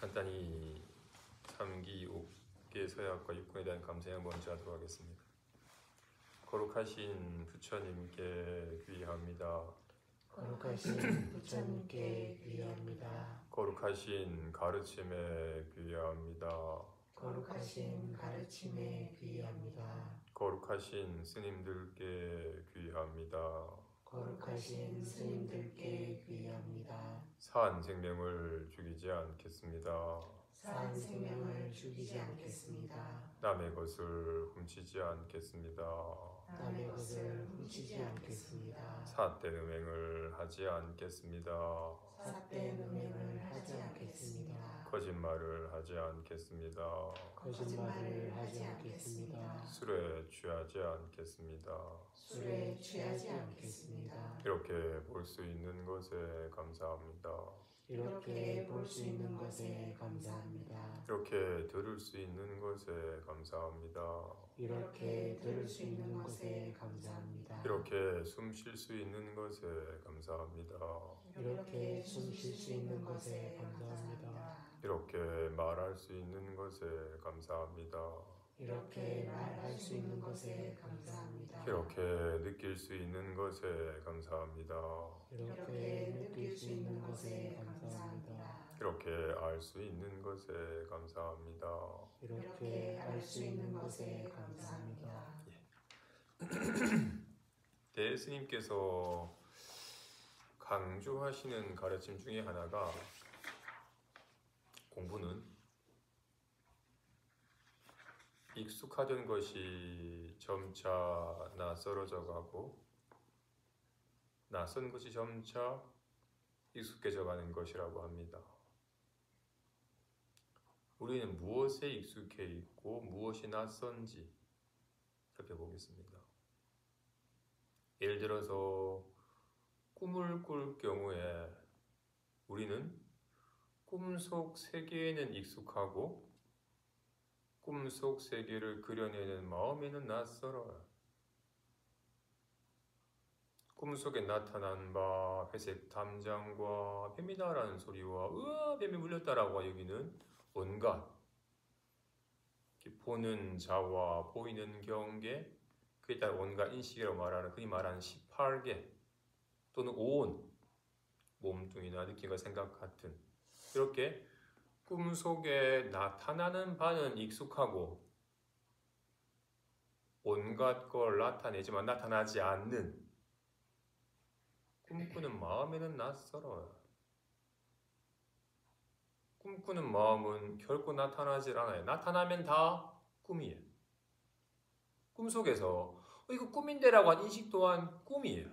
간단히 3기 5개 서약과 육군에 대한 감사를 먼저 하도록 하겠습니다. 거룩하신 부처님께 귀의합니다. 거룩하신 부처님께 귀의합니다. 거룩하신 가르침에 귀의합니다. 거룩하신 가르침에 귀의합니다. 거룩하신 스님들께 귀의합니다. 거룩하신 스님들께 귀의합니다. 산 생명을 죽이지 않겠습니다. 산 생명을 죽이지 않겠습니다. 남의 것을 훔치지 않겠습니다. 남의 것을 훔치지 않겠습니다. 삿된 음행을 하지 않겠습니다. 삿된 음행을 하지 않겠습니다. 거짓말을 하지 않겠습니다. 거짓말을 하지 않겠습니다. 술에 취하지 않겠습니다. 술에 취하지 않겠습니다. 이렇게 볼 수 있는 것에 감사합니다. 이렇게 볼 수 있는 것에 감사합니다. 이렇게 들을 수 있는 것에 감사합니다. 이렇게 들을 수 있는 것에 감사합니다. 이렇게 숨 쉴 수 있는 것에 감사합니다. 이렇게 숨 쉴 수 있는 것에 감사합니다. 이렇게 말할 수 있는 것에 감사합니다. 이렇게 말할 수 있는 것에 감사합니다. 이렇게 느낄 수 있는 것에 감사합니다. 이렇게 느낄 수 있는 것에 감사합니다. 이렇게 알 수 있는 것에 감사합니다. 이렇게 알 수 있는 것에 감사합니다. 대스님께서 강조하시는 가르침 중에 하나가 공부는 익숙하던 것이 점차 낯설어져 가고 낯선 것이 점차 익숙해져 가는 것이라고 합니다. 우리는 무엇에 익숙해 있고 무엇이 낯선지 살펴보겠습니다. 예를 들어서 꿈을 꿀 경우에 우리는 꿈속 세계에는 익숙하고 꿈속 세계를 그려내는 마음에는 낯설어요. 꿈속에 나타난 바 회색 담장과 뱀이다라는 소리와 으아 뱀이 물렸다라고 여기는 온갖 보는 자와 보이는 경계 그에 따른 온갖 인식이라고 말하는 흔히 말하는 18개 또는 온 몸뚱이나 느낌과 생각 같은 이렇게 꿈속에 나타나는 바는 익숙하고 온갖 걸 나타내지만 나타나지 않는 꿈꾸는 마음에는 낯설어요. 꿈꾸는 마음은 결코 나타나질 않아요. 나타나면 다 꿈이에요. 꿈속에서 이거 꿈인데라고 한 인식 또한 꿈이에요.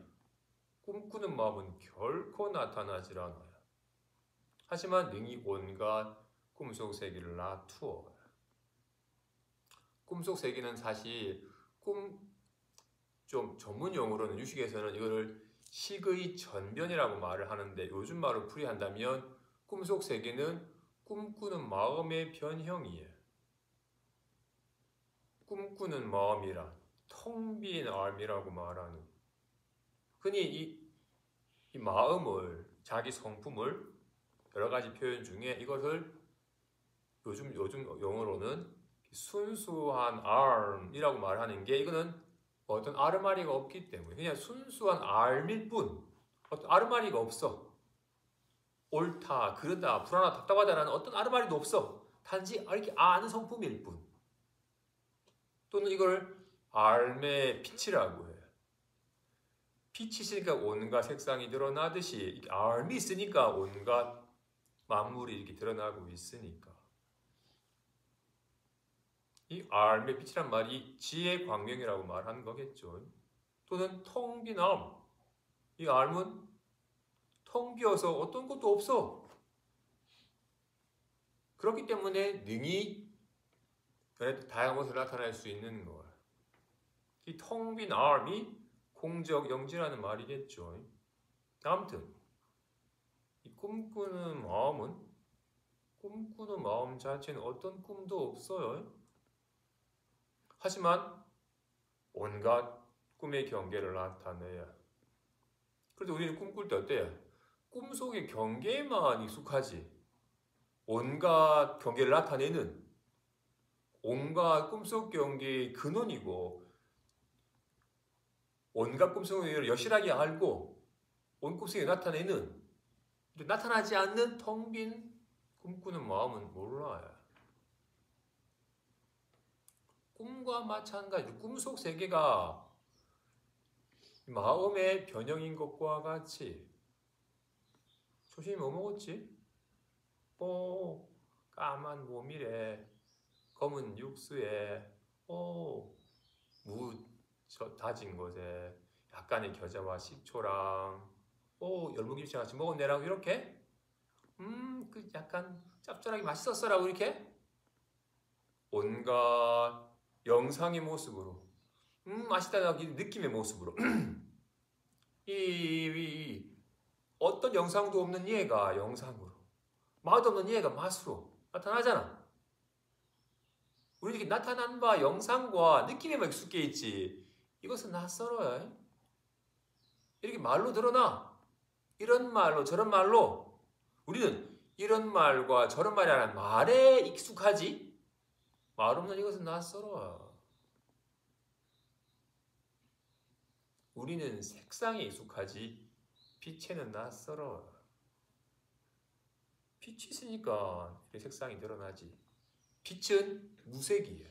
꿈꾸는 마음은 결코 나타나질 않아요. 하지만 능히 온갖 꿈속 세계를 놔두어요. 꿈속 세계는 사실 좀 전문 용어로는 유식에서는 이거를 식의 전변이라고 말을 하는데 요즘 말로 풀이한다면 꿈속 세계는 꿈꾸는 마음의 변형이에요. 꿈꾸는 마음이란 텅 빈 암이라고 말하는 흔히 이 마음을 자기 성품을 여러 가지 표현 중에 이것을 요즘 용어로는 순수한 알이라고 말하는 게 이거는 어떤 아르마리가 없기 때문에 그냥 순수한 알일 뿐 어떤 아르마리가 없어. 옳다, 그러다, 불안하다, 답답하다라는 어떤 아르마리도 없어. 단지 이렇게 아는 성품일 뿐. 또는 이걸 알의 빛이라고 해요. 빛이 있으니까 온갖 색상이 드러나듯이 알이 있으니까 온갖 만물이 이렇게 드러나고 있으니까 이 알의 빛이란 말이 지혜 광명이라고 말하는 거겠죠. 또는 텅 빈 암. 이 암은 텅 비어서 어떤 것도 없어. 그렇기 때문에 능히 다양한 것을 나타낼 수 있는 거예요. 이 텅 빈 암이 공적 영지라는 말이겠죠. 아무튼 이 꿈꾸는 마음 자체는 어떤 꿈도 없어요. 하지만 온갖 꿈의 경계를 나타내야. 그래도 우리는 꿈꿀 때 어때요? 꿈속의 경계에만 익숙하지 온갖 경계를 나타내는 온갖 꿈속 경계의 근원이고 온갖 꿈속 경계를 여실하게 알고 온 꿈속에 나타내는 나타나지 않는 텅 빈 꿈꾸는 마음은 몰라요. 꿈과 마찬가지로 꿈속 세계가 마음의 변형인 것과 같이 조심히 뭐 먹었지? 까만 모밀에 검은 육수에 무 다진 것에 약간의 겨자와 식초랑 열무김치 같이 먹었네라고 이렇게 그 약간 짭짤하게 맛있었어라고 이렇게 온갖 영상의 모습으로 맛있다는 느낌의 모습으로 이 어떤 영상도 없는 얘가 영상으로 맛없는 얘가 맛으로 나타나잖아. 우리 이렇게 나타난 바 영상과 느낌에만 익숙해 있지 이것은 낯설어요. 이렇게 말로 드러나 이런 말로 저런 말로 우리는 이런 말과 저런 말이라는 말에 익숙하지 말 없는 이것은 낯설어. 우리는 색상에 익숙하지 빛에는 낯설어. 빛이 있으니까 색상이 드러나지. 빛은 무색이에요.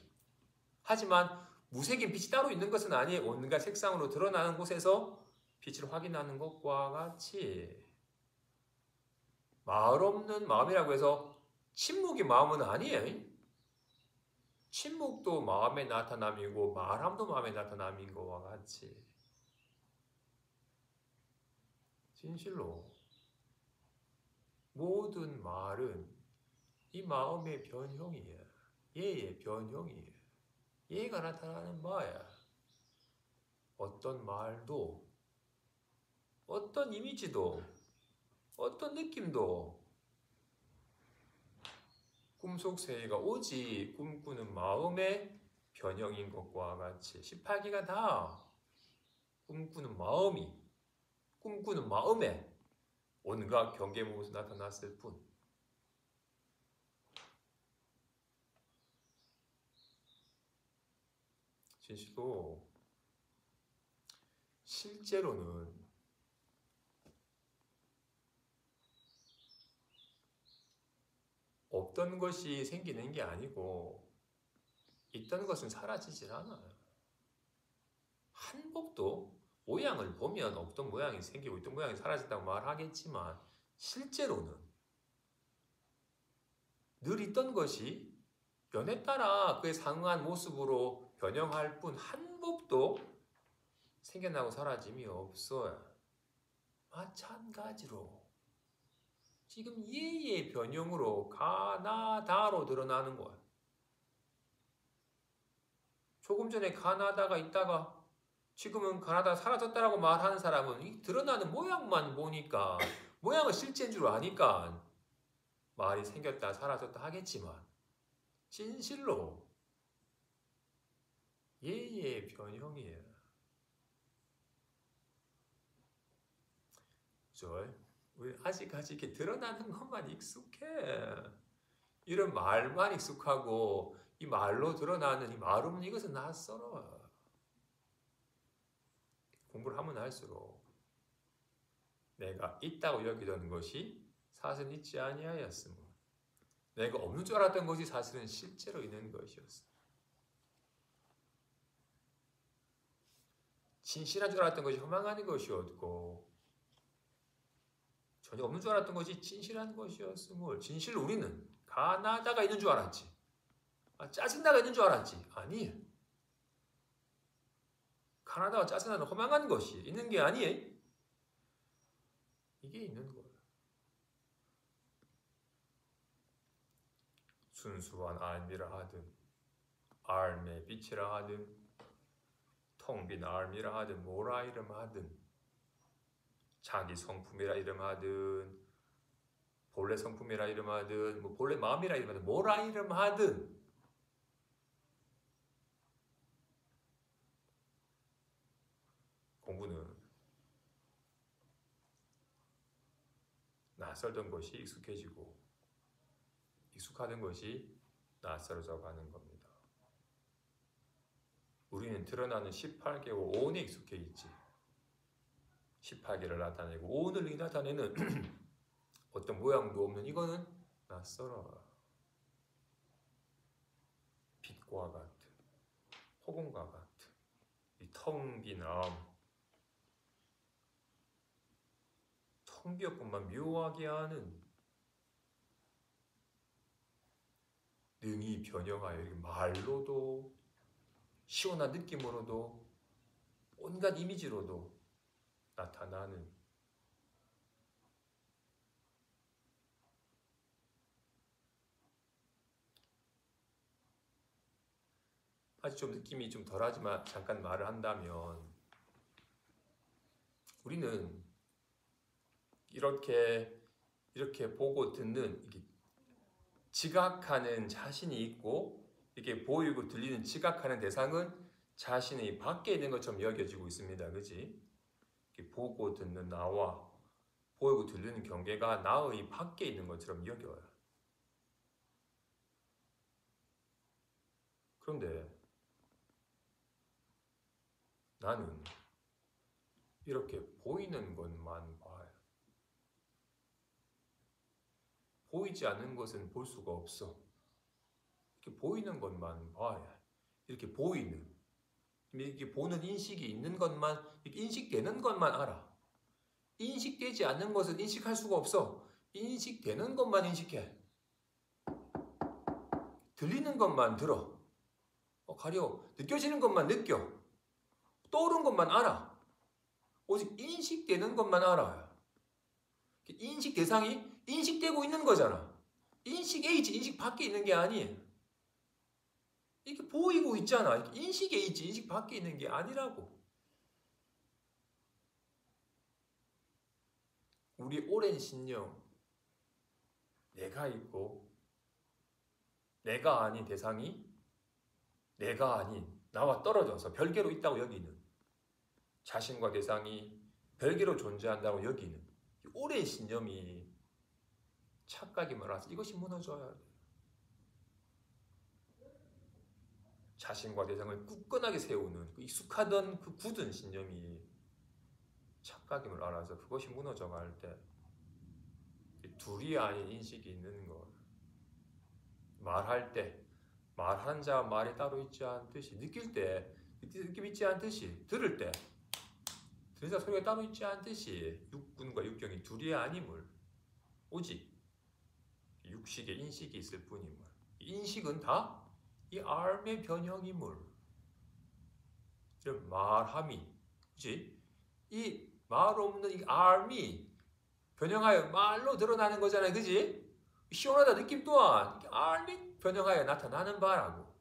하지만 무색인 빛이 따로 있는 것은 아니에요. 온갖 색상으로 드러나는 곳에서 빛을 확인하는 것과 같이 말 없는 마음이라고 해서 침묵이 마음은 아니에요. 침묵도 마음의 나타남이고 말함도 마음의 나타남인 것과 같이 진실로 모든 말은 이 마음의 변형이에요. 얘의 변형이에요. 얘가 나타나는 바야. 어떤 말도 어떤 이미지도 어떤 느낌도 꿈속 세계가 오직 꿈꾸는 마음의 변형인 것과 같이 18기가 다 꿈꾸는 마음에 온갖 경계 모습이 나타났을 뿐 진실로 실제로는 없던 것이 생기는 게 아니고 있던 것은 사라지질 않아요. 한복도 모양을 보면 없던 모양이 생기고 있던 모양이 사라졌다고 말하겠지만 실제로는 늘 있던 것이 연에 따라 그에 상응한 모습으로 변형할 뿐 한복도 생겨나고 사라짐이 없어요. 마찬가지로 지금 얘의 변형으로 가나다로 드러나는 거야. 조금 전에 가나다가 있다가 지금은 가나다가 사라졌다라고 말하는 사람은 이 드러나는 모양만 보니까 모양은 실제인 줄 아니까 말이 생겼다 사라졌다 하겠지만 진실로 얘의 변형이에요. 우리 아직까지 이렇게 드러나는 것만 익숙해. 이런 말만 익숙하고 이 말로 드러나는 이 말 없는 이것은 낯설어. 공부를 하면 할수록 내가 있다고 여기던 것이 사실은 있지 아니하였으므 내가 없는 줄 알았던 것이 사실은 실제로 있는 것이었어. 진실한 줄 알았던 것이 허망한 것이었고 전혀 없는 줄 알았던 것이 진실한 것이었음을 진실로 우리는 가나다가 있는 줄 알았지. 짜증나가 있는 줄 알았지. 아니에요. 가나다와 짜증나는 허망한 것이 있는 게 아니에요. 이게 있는 거예요. 순수한 알미라 하든 알의 빛이라 하든 텅 빈 알미라 하든 뭐라 이름하든 자기 성품이라 이름하든 본래 성품이라 이름하든 뭐 본래 마음이라 이름하든 뭐라 이름하든 공부는 낯설던 것이 익숙해지고 익숙하던 것이 낯설어져 가는 겁니다. 우리는 드러나는 18개와 오온에 익숙해 있지. 18개를 나타내고 오온을 나타내는 어떤 모양도 없는 이거는 낯설어. 빛과 같은, 호공과 같은 이 텅 빈 텅 비었건만 묘하게 하는 능히 변형하여 이렇게 말로도 시원한 느낌으로도 온갖 이미지로도 나타나는 아직 좀 느낌이 좀 덜하지만 잠깐 말을 한다면 우리는 이렇게 보고 듣는 이렇게 지각하는 자신이 있고 이렇게 보이고 들리는 지각하는 대상은 자신의 밖에 있는 것처럼 여겨지고 있습니다. 그지? 이렇게 보고 듣는 나와 보이고 들리는 경계가 나의 밖에 있는 것처럼 여겨요. 그런데 나는 이렇게 보이는 것만 봐요. 보이지 않는 것은 볼 수가 없어. 이렇게 보이는 것만 봐야. 이렇게 보이는, 이렇게 보는 인식이 있는 것만, 이렇게 인식되는 것만 알아. 인식되지 않는 것은 인식할 수가 없어. 인식되는 것만 인식해. 들리는 것만 들어. 가려. 느껴지는 것만 느껴. 떠오른 것만 알아. 오직 인식되는 것만 알아요. 인식 대상이 인식되고 있는 거잖아. 인식 A지 인식 밖에 있는 게 아니에요. 이렇게 보이고 있잖아. 인식 A지 인식 밖에 있는 게 아니라고. 우리 오랜 신념, 내가 있고 내가 아닌 대상이 내가 아닌 나와 떨어져서 별개로 있다고 여기는, 자신과 대상이 별개로 존재한다고 여기는 오랜 신념이 착각이 많아서 이것이 무너져야 돼. 자신과 대상을 굳건하게 세우는 그 익숙하던 그 굳은 신념이 착각임을 알아서 그것이 무너져갈 때 둘이 아닌 인식이 있는 것. 말할 때 말한 자 말이 따로 있지 않듯이, 느낄 때 느낌 있지 않듯이, 들을 때 들은 자 소리가 따로 있지 않듯이 육군과 육경이 둘이 아님을, 오직 육식의 인식이 있을 뿐임을. 인식은 다 이 R의 변형임을. 이런 말함이, 그치? 이 말 없는 이 R이 변형하여 말로 드러나는 거잖아요. 그치? 시원하다 느낌 또한 R이 변형하여 나타나는 바라고.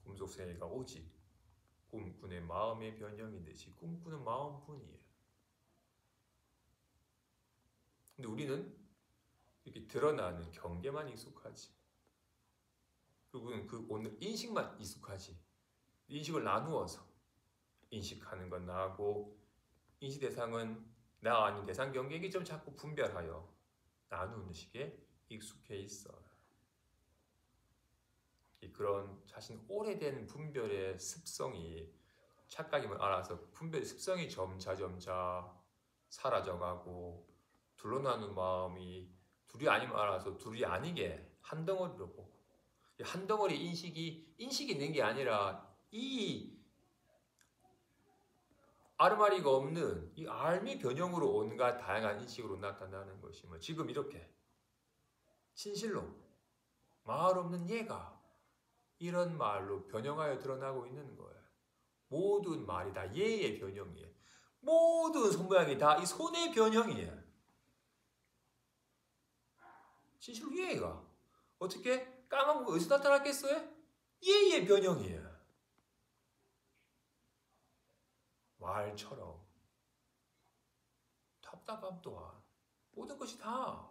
꿈속생애가 오직 꿈꾸는 마음의 변형인 듯이 꿈꾸는 마음뿐이에요. 근데 우리는 이렇게 드러나는 경계만 익숙하지. 그리고 그 오늘 인식만 익숙하지. 인식을 나누어서 인식하는 건 나하고 인식 대상은 나 아닌 대상 경계이기 좀 자꾸 분별하여 나누는 식에 익숙해 있어. 그런 자신 오래된 분별의 습성이 착각임을 알아서 분별의 습성이 점차 사라져가고 둘러나는 마음이 둘이 아님을 알아서 둘이 아니게 한 덩어리로 보고, 한 덩어리 인식이 있는 게 아니라 이 아르마리가 없는 이 알미 변형으로 온갖 다양한 인식으로 나타나는 것임을 지금 이렇게 진실로 말 없는 얘가 이런 말로 변형하여 드러나고 있는 거예요. 모든 말이 다 얘의 변형이에요. 모든 손모양이 다 이 손의 변형이에요. 진실로 얘가 어떻게 까만 거 어디서 나타났겠어요? 얘의 변형이에요. 말처럼 답답함 또한 모든 것이 다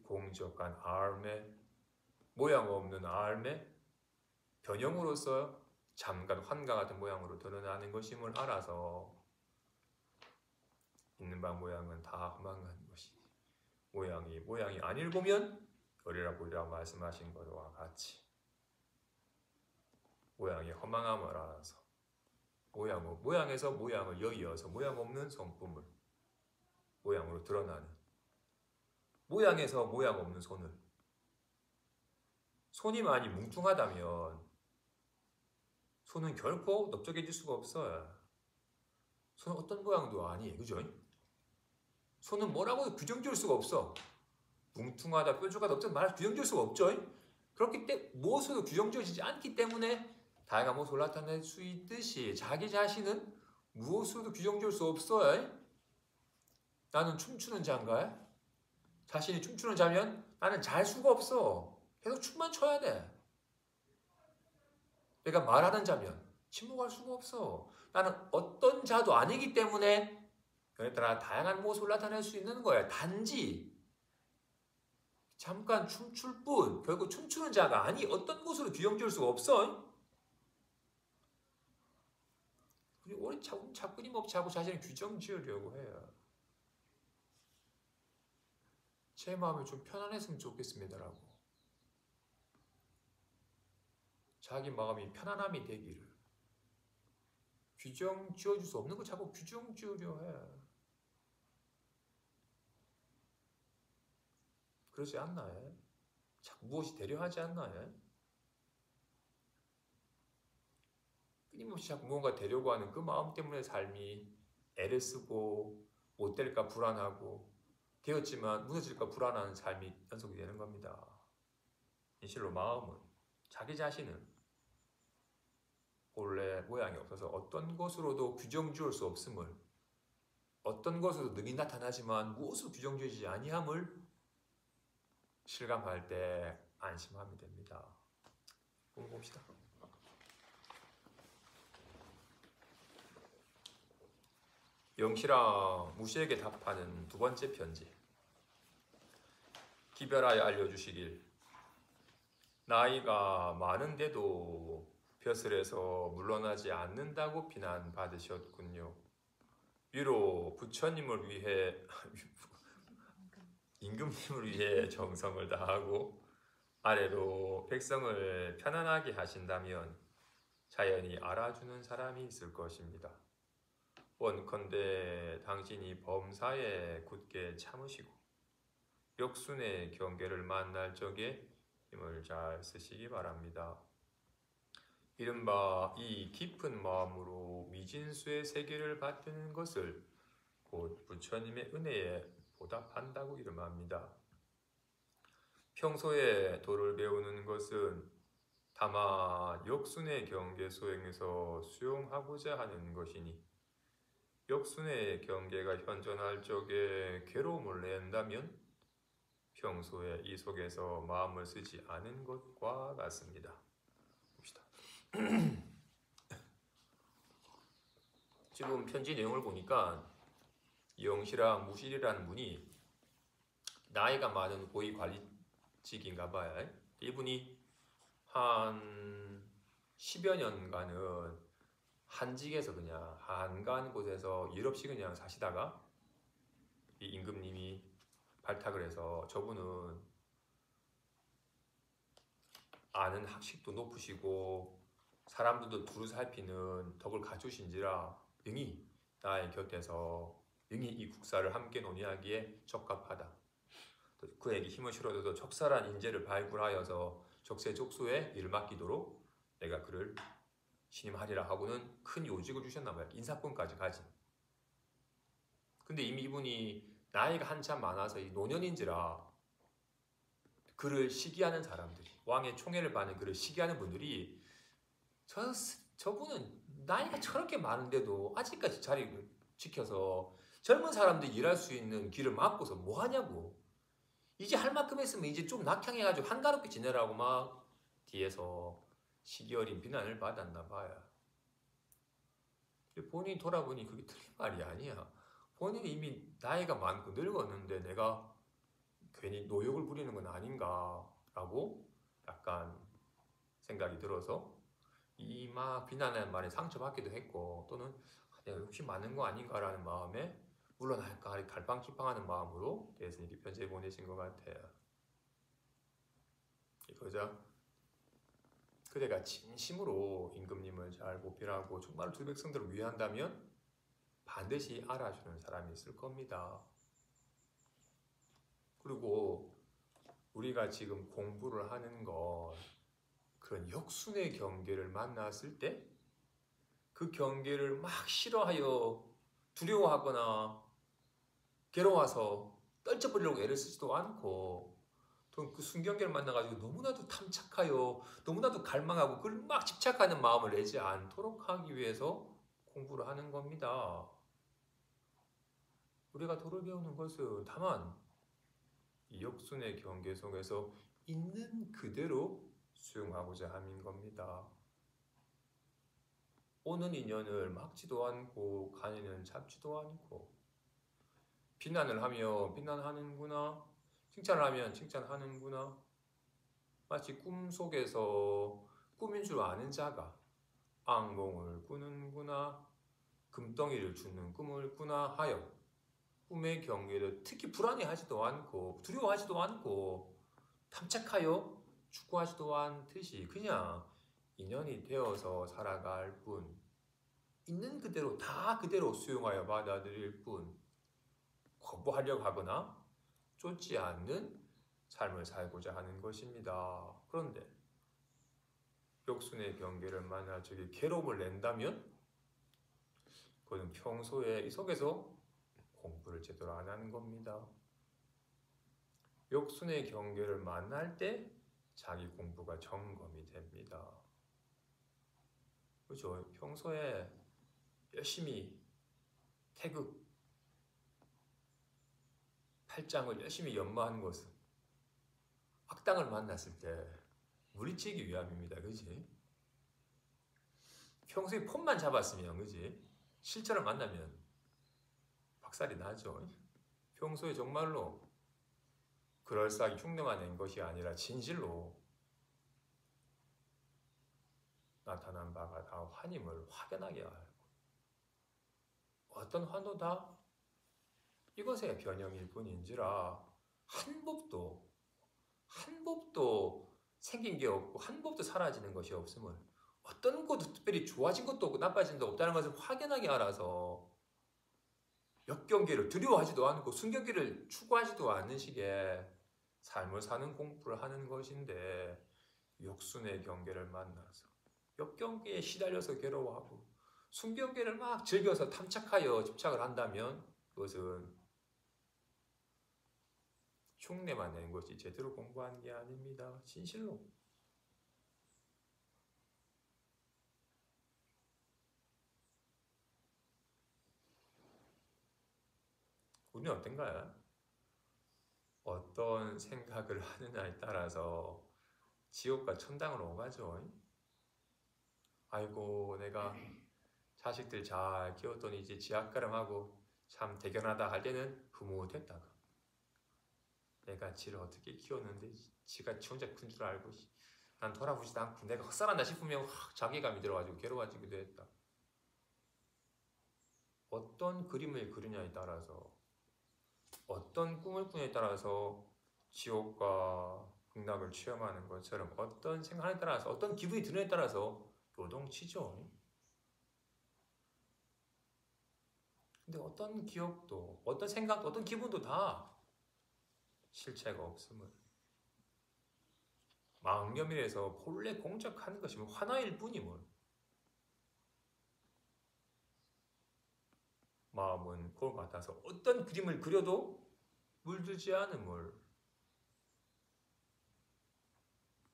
공적한 알매, 모양 없는 알매 변형으로서 잠깐 환각 같은 모양으로 드러나는 것임을 알아서 있는 방 모양은 다 허망한 것이지. 모양이 안 읽으면 열이라 보리라 말씀하신 것과 같이 모양이 허망함을 알아서 모양에서 모양을 여이어서 모양 없는 성품을 모양으로 드러나는 모양에서 모양 없는 손이 많이 뭉퉁하다면 손은 결코 넓적해질 수가 없어요. 손은 어떤 모양도 아니에요. 그죠? 손은 뭐라고 규정 지을 수가 없어. 뭉퉁하다, 뾰족하다, 어떤 말 규정 지을 수가 없죠. 그렇기 때문에 무엇으로 규정 지어지지 않기 때문에 다양한 모습을 나타낼 수 있듯이 자기 자신은 무엇으로도 규정 지을 수 없어요. 나는 춤추는 자인가? 자신이 춤추는 자면 나는 잘 수가 없어. 계속 춤만 춰야 돼. 내가 말하는 자면 침묵할 수가 없어. 나는 어떤 자도 아니기 때문에 그에 따라 다양한 모습을 나타낼 수 있는 거야. 단지 잠깐 춤출 뿐 결국 춤추는 자가 아니 어떤 것으로 규정 지을 수가 없어. 그리고 우리 자꾸 끊임없이 자꾸 자신을 규정 지으려고 해요. 제 마음이 좀 편안했으면 좋겠습니다라고. 자기 마음이 편안함이 되기를. 규정 지어줄 수 없는 거 자꾸 규정 지으려 해. 그러지 않나요? 자꾸 무엇이 되려 하지 않나요? 끊임없이 자꾸 무언가 되려고 하는 그 마음 때문에 삶이 애를 쓰고 못 될까 불안하고 되었지만 무너질까 불안한 삶이 연속이 되는 겁니다. 진실로 마음은 자기 자신은 본래 모양이 없어서 어떤 것으로도 규정 지을 수 없음을 어떤 것으로도 능히 나타나지만 무엇으로 규정 지어지지 아니함을 실감할 때 안심하면 됩니다. 한번 봅시다. 영시랑 무시에게 답하는 두 번째 편지. 기별하여 알려주시길. 나이가 많은데도 벼슬에서 물러나지 않는다고 비난받으셨군요. 위로 부처님을 위해 임금님을 위해 정성을 다하고 아래로 백성을 편안하게 하신다면 자연히 알아주는 사람이 있을 것입니다. 원컨대 당신이 범사에 굳게 참으시고 역순의 경계를 만날 적에 힘을 잘 쓰시기 바랍니다. 이른바 이 깊은 마음으로 미진수의 세계를 받드는 것을 곧 부처님의 은혜에 보답한다고 이름합니다. 평소에 도를 배우는 것은 다만 역순의 경계 소행에서 수용하고자 하는 것이니 역순의 경계가 현존할 적에 괴로움을 낸다면 평소에 이 속에서 마음을 쓰지 않은 것과 같습니다. 봅시다. 지금 편지 내용을 보니까 영시랑 무실이라는 분이 나이가 많은 고위 관리직인가 봐요. 이분이 한 10여 년간은 한직에서 그냥 한가한 곳에서 일 없이 그냥 사시다가 이 임금님이 발탁을 해서 저분은 아는 학식도 높으시고 사람들도 두루 살피는 덕을 갖추신지라 능히 나의 곁에서 능히 이 국사를 함께 논의하기에 적합하다. 그에게 힘을 실어줘도 적절한 인재를 발굴하여서 적세적소에 일을 맡기도록 내가 그를 신임하리라 하고는 큰 요직을 주셨나봐요. 인사권까지 가진. 근데 이미 이분이 나이가 한참 많아서 이 노년인지라 그를 시기하는 사람들이 왕의 총애를 받는 그를 시기하는 분들이 저분은 나이가 저렇게 많은데도 아직까지 자리를 지켜서 젊은 사람들이 일할 수 있는 길을 막고서 뭐 하냐고. 이제 할 만큼 했으면 이제 좀 낙향해가지고 한가롭게 지내라고 막 뒤에서 시기 어린 비난을 받았나 봐요. 본인이 돌아보니 그게 틀린 말이 아니야. 본인이 이미 나이가 많고 늙었는데 내가 괜히 노역을 부리는 건 아닌가라고 약간 생각이 들어서 이 비난하는 말에 상처받기도 했고 또는 내가 욕심 많은 거 아닌가라는 마음에 물러날까 갈팡질팡하는 마음으로 예수님께 편지 보내신 것 같아요. 이거죠. 그대가 진심으로 임금님을 잘 보필하고 정말 두 백성들을 위한다면 반드시 알아주는 사람이 있을 겁니다. 그리고 우리가 지금 공부를 하는 건 그런 역순의 경계를 만났을 때 그 경계를 막 싫어하여 두려워하거나 괴로워서 떨쳐버리려고 애를 쓰지도 않고 또 그 순경계를 만나가지고 너무나도 탐착하여 너무나도 갈망하고 그걸 막 집착하는 마음을 내지 않도록 하기 위해서 공부를 하는 겁니다. 우리가 도를 배우는 것은 다만 이 역순의 경계 속에서 있는 그대로 수용하고자 함인 겁니다. 오는 인연을 막지도 않고 간인은 잡지도 않고 비난을 하면 비난하는구나 칭찬을 하면 칭찬하는구나 마치 꿈속에서 꿈인 줄 아는 자가 악몽을 꾸는구나 금덩이를 주는 꿈을 꾸나 하여 꿈의 경계를 특히 불안해하지도 않고 두려워하지도 않고 탐착하여 추구하지도 않듯이 그냥 인연이 되어서 살아갈 뿐 있는 그대로 다 그대로 수용하여 받아들일 뿐 거부하려고 하거나 쫓지 않는 삶을 살고자 하는 것입니다. 그런데 역순의 경계를 만나 저기 괴로움을 낸다면 그는 평소에 이 속에서 공부를 제대로 안 하는 겁니다. 역순의 경계를 만날 때 자기 공부가 점검이 됩니다. 그렇죠? 평소에 열심히 태극, 팔짱을 열심히 연마하는 것은 악당을 만났을 때 물리치기 위함입니다. 그지? 평소에 폰만 잡았으면 그지? 실제로 만나면 박살이 나죠. 평소에 정말로 그럴싸하게 흉내만 낸 것이 아니라 진실로 나타난 바가 다 환임을 확연하게 알고 어떤 환도 다 이것의 변형일 뿐인지라 한 법도 생긴 게 없고 한 법도 사라지는 것이 없음을 어떤 것도 특별히 좋아진 것도 없고 나빠진 것도 없다는 것을 확연하게 알아서 역경계를 두려워하지도 않고 순경계를 추구하지도 않는 식의 삶을 사는 공부를 하는 것인데 역순의 경계를 만나서 역경계에 시달려서 괴로워하고 순경계를 막 즐겨서 탐착하여 집착을 한다면 그것은 흉내만 내는 것이 제대로 공부한 게 아닙니다. 진실로. 우리는 어떤가요? 어떤 생각을 하느냐에 따라서 지옥과 천당으로 오가죠. 아이고 내가 자식들 잘 키웠더니 이제 지학가름하고 참 대견하다 할 때는 흐뭇했다가 내가 지를 어떻게 키웠는데 지가 지 혼자 큰 줄 알고 난 돌아보지도 않고 내가 헛살았나 싶으면 자괴감이 들어가지고 괴로워지기도 했다. 어떤 그림을 그리냐에 따라서 어떤 꿈을 꾸냐에 따라서 지옥과 극락을 체험하는 것처럼 어떤 생각에 따라서 어떤 기분이 드느냐에 따라서 요동치죠. 근데 어떤 기억도 어떤 생각도 어떤 기분도 다 실체가 없음을 망념이라서 본래 공적하는 것이 하나일 뿐임을 마음은 그걸 같아서 어떤 그림을 그려도 물들지 않음을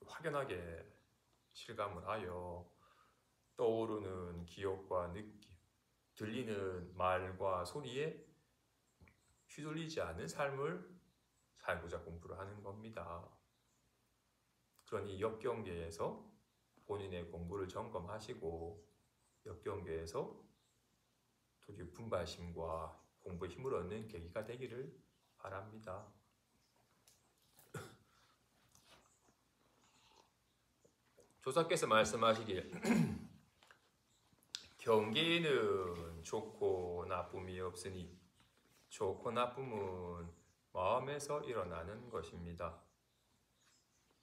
확연하게 실감을 하여 떠오르는 기억과 느낌, 들리는 말과 소리에 휘둘리지 않는 삶을 살고자 공부를 하는 겁니다. 그러니 역경계에서 본인의 공부를 점검하시고 역경계에서 도리어 분발심과 공부의 힘을 얻는 계기가 되기를 바랍니다. 조사께서 말씀하시길 경계는 좋고 나쁨이 없으니 좋고 나쁨은 마음에서 일어나는 것입니다.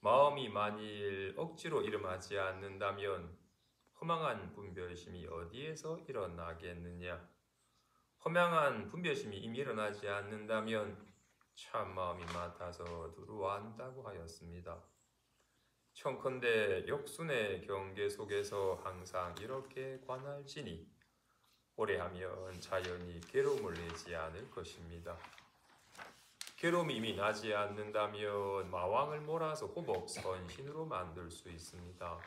마음이 만일 억지로 일어나지 않는다면 허망한 분별심이 어디에서 일어나겠느냐? 허망한 분별심이 이미 일어나지 않는다면 참 마음이 맡아서 두루한다고 하였습니다. 청컨대 역순의 경계 속에서 항상 이렇게 관할지니 오래하면 자연히 괴로움을 내지 않을 것입니다. 괴로움이 이미 나지 않는다면 마왕을 몰아서 호복 선신으로 만들 수 있습니다.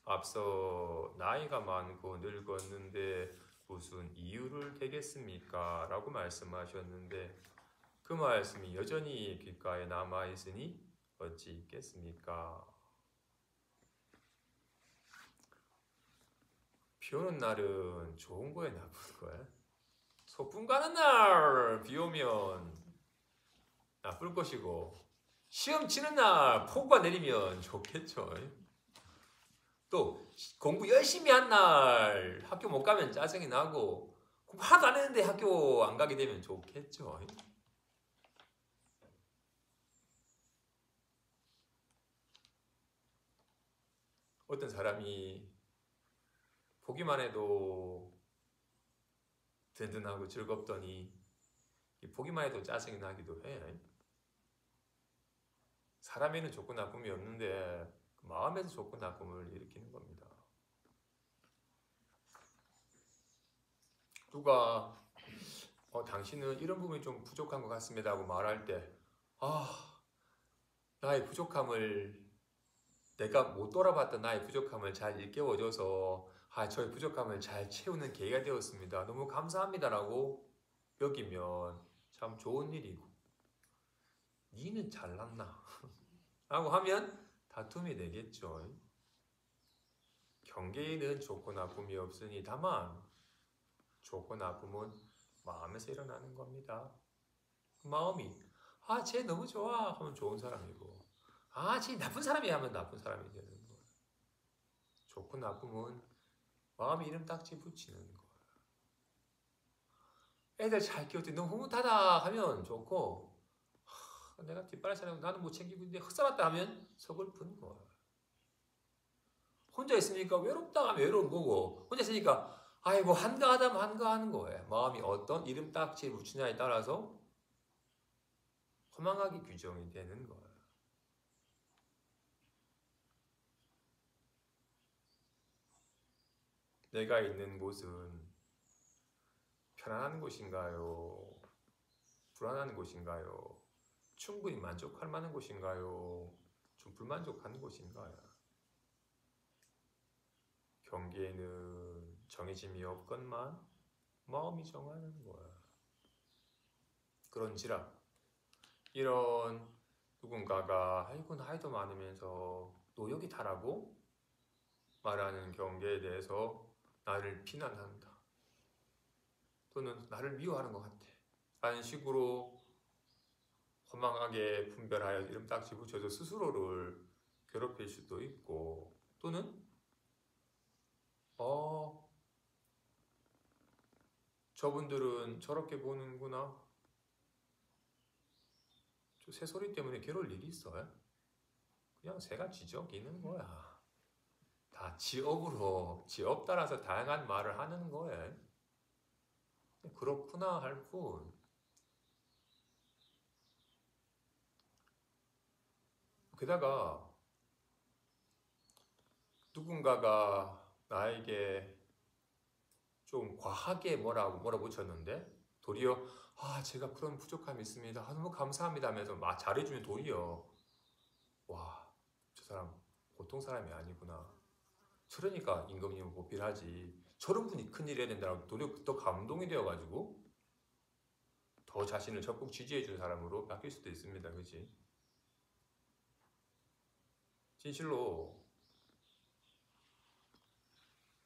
앞서 나이가 많고 늙었는데 무슨 이유를 대겠습니까? 라고 말씀하셨는데 그 말씀이 여전히 귓가에 남아있으니 어찌 있겠습니까? 비 오는 날은 좋은 거야, 나쁜 거야? 소풍 가는 날 비 오면 나쁠 것이고 시험 치는 날 폭우가 내리면 좋겠죠. 또 공부 열심히 한 날 학교 못 가면 짜증이 나고 공부 하나도 안 했는데 학교 안 가게 되면 좋겠죠. 어떤 사람이 보기만 해도 든든하고 즐겁더니 보기만 해도 짜증이 나기도 해. 사람에는 좋고 나쁨이 없는데 마음에서 좋고 나쁨을 일으키는 겁니다. 누가 당신은 이런 부분이 좀 부족한 것 같습니다 하고 말할 때 나의 부족함을 내가 못 돌아봤던 나의 부족함을 잘 일깨워줘서 저의 부족함을 잘 채우는 계기가 되었습니다. 너무 감사합니다라고 여기면 참 좋은 일이고 니는 잘났나? 라고 하면 다툼이 되겠죠. 경계에는 좋고 나쁨이 없으니 다만 좋고 나쁨은 마음에서 일어나는 겁니다. 마음이 쟤 너무 좋아 하면 좋은 사람이고 쟤 나쁜 사람이야 하면 나쁜 사람이 되는 거예요. 좋고 나쁨은 마음에 이름 딱지 붙이는 거예요. 애들 잘 키웠더니 너무 흐뭇하다 하면 좋고 내가 뒷바라지 하고 나는 못 챙기고 있는데 흑살았다 하면 서글픈 거예요. 혼자 있으니까 외롭다 하면 외로운 거고 혼자 있으니까 아이고 한가하다면 한가하는 거예요. 마음이 어떤 이름 딱지를 붙이냐에 따라서 허망하게 규정이 되는 거예요. 내가 있는 곳은 편안한 곳인가요? 불안한 곳인가요? 충분히 만족할 만한 곳인가요? 좀 불만족한 곳인가요? 경계에는 정해짐이 없건만 마음이 정하는 거야. 그런지라 이런 누군가가 아이고 나이도 많으면서 노역이 타라고 말하는 경계에 대해서 나를 비난한다. 또는 나를 미워하는 것 같아. 라는 식으로 허망하게 분별하여 이름 딱지 붙여서 스스로를 괴롭힐 수도 있고 또는 저분들은 저렇게 보는구나. 저 새소리 때문에 괴로울 일이 있어요? 그냥 새가 지저귀는 거야. 다 지업으로 지업 따라서 다양한 말을 하는 거예요. 그렇구나 할 뿐. 게다가 누군가가 나에게 좀 과하게 뭐라고 몰아붙였는데 도리어 제가 그런 부족함이 있습니다. 너무 감사합니다 하면서 잘해주면 도리어 저 사람 보통 사람이 아니구나. 저러니까 임금님은 보필하지. 저런 분이 큰일 해야 된다고 도리어 더 감동이 되어가지고 더 자신을 적극 지지해주는 사람으로 바뀔 수도 있습니다. 그렇지? 진실로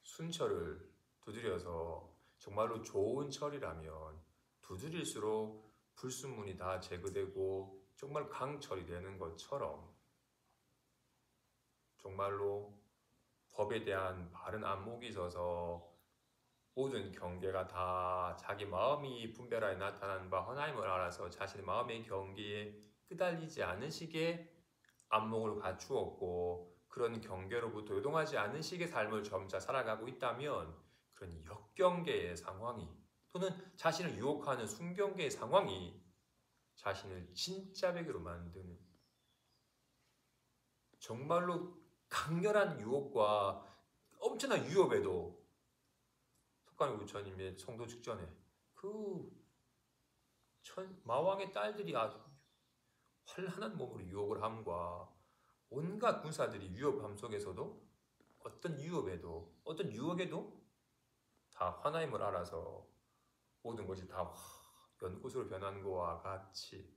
순철을 두드려서 정말로 좋은 철이라면 두드릴수록 불순물이 다 제거되고 정말 강철이 되는 것처럼 정말로 법에 대한 바른 안목이 있어서 모든 경계가 다 자기 마음이 분별하에 나타나는 바 하나님을 알아서 자신의 마음의 경계에 끄달리지 않은 식의 안목을 갖추었고 그런 경계로부터 요동하지 않은 식의 삶을 점차 살아가고 있다면 그런 역경계의 상황이 또는 자신을 유혹하는 순경계의 상황이 자신을 진짜 베개로 만드는 정말로 강렬한 유혹과 엄청난 위협에도 석가모니 부처님의 성도 직전에 그 마왕의 딸들이 아주 환란한 몸으로 유혹을 함과 온갖 군사들이 위협함 속에서도 어떤 위협에도 어떤 유혹에도 다 하나님을 알아서 모든 것이 다 연꽃으로 변한 것과 같이